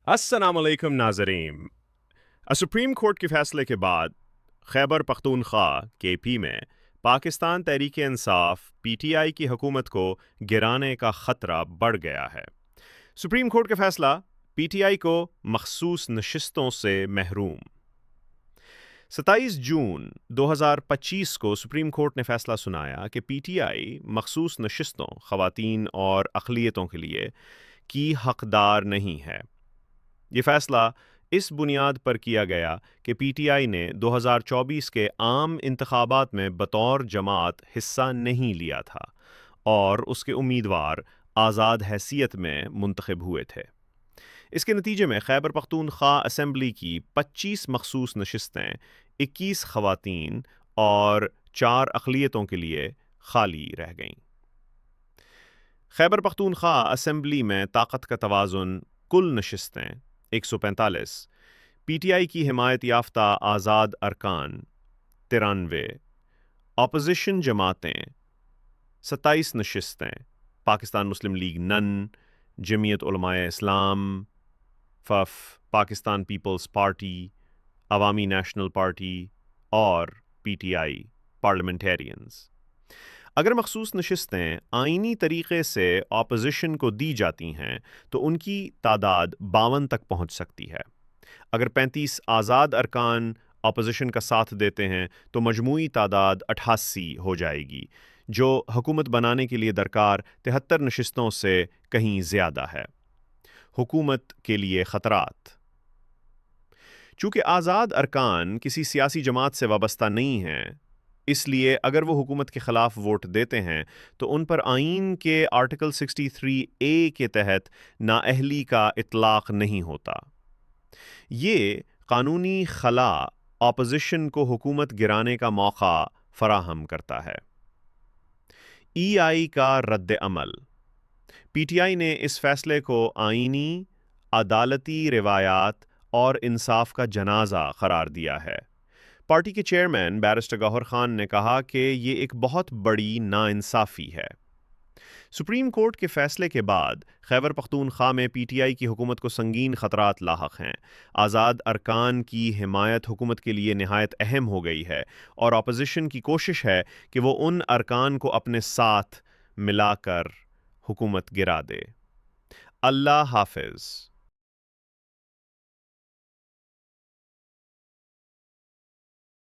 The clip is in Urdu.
السلام علیکم ناظرین۔ سپریم کورٹ کے فیصلے کے بعد خیبر پختونخوا کے پی میں Pakistan Tehreek Insaf P T I کی حکومت کو گرانے کا خطرہ بڑھ گیا ہے۔ سپریم کورٹ کا فیصلہ پی ٹی آئی کو مخصوص نشستوں سے محروم۔ 27 جون 2025 کو سپریم کورٹ نے فیصلہ سنایا کہ پی ٹی آئی مخصوص نشستوں، خواتین اور اقلیتوں کے لیے کی حقدار نہیں ہے۔ یہ فیصلہ اس بنیاد پر کیا گیا کہ پی ٹی آئی نے 2024 کے عام انتخابات میں بطور جماعت حصہ نہیں لیا تھا اور اس کے امیدوار آزاد حیثیت میں منتخب ہوئے تھے۔ اس کے نتیجے میں خیبر پختونخوا اسمبلی کی 25 مخصوص نشستیں 21 خواتین اور 4 اقلیتوں کے لیے خالی رہ گئیں۔ خیبر پختونخوا اسمبلی میں طاقت کا توازن: کل نشستیں 145، پی ٹی آئی کی حمایت یافتہ آزاد ارکان 93، اپوزیشن جماعتیں 27 نشستیں: پاکستان مسلم لیگ نن، جمعیت علماء اسلام، پاکستان پیپلز پارٹی، عوامی نیشنل پارٹی اور پی ٹی آئی پارلیمنٹیرینز۔ اگر مخصوص نشستیں آئینی طریقے سے اپوزیشن کو دی جاتی ہیں تو ان کی تعداد 52 تک پہنچ سکتی ہے۔ اگر 35 آزاد ارکان اپوزیشن کا ساتھ دیتے ہیں تو مجموعی تعداد 88 ہو جائے گی، جو حکومت بنانے کے لیے درکار 73 نشستوں سے کہیں زیادہ ہے۔ حکومت کے لیے خطرات: چونکہ آزاد ارکان کسی سیاسی جماعت سے وابستہ نہیں ہیں، اس لیے اگر وہ حکومت کے خلاف ووٹ دیتے ہیں تو ان پر آئین کے آرٹیکل 63A کے تحت نااہلی کا اطلاق نہیں ہوتا۔ یہ قانونی خلا اپوزیشن کو حکومت گرانے کا موقع فراہم کرتا ہے۔ ای آئی کا رد عمل: پی ٹی آئی نے اس فیصلے کو آئینی، عدالتی روایات اور انصاف کا جنازہ قرار دیا ہے۔ پارٹی کے چیئرمین بیرسٹر گوہر خان نے کہا کہ یہ ایک بہت بڑی ناانصافی ہے۔ سپریم کورٹ کے فیصلے کے بعد خیبر پختونخوا میں پی ٹی آئی کی حکومت کو سنگین خطرات لاحق ہیں۔ آزاد ارکان کی حمایت حکومت کے لیے نہایت اہم ہو گئی ہے اور اپوزیشن کی کوشش ہے کہ وہ ان ارکان کو اپنے ساتھ ملا کر حکومت گرا دے۔ اللہ حافظ۔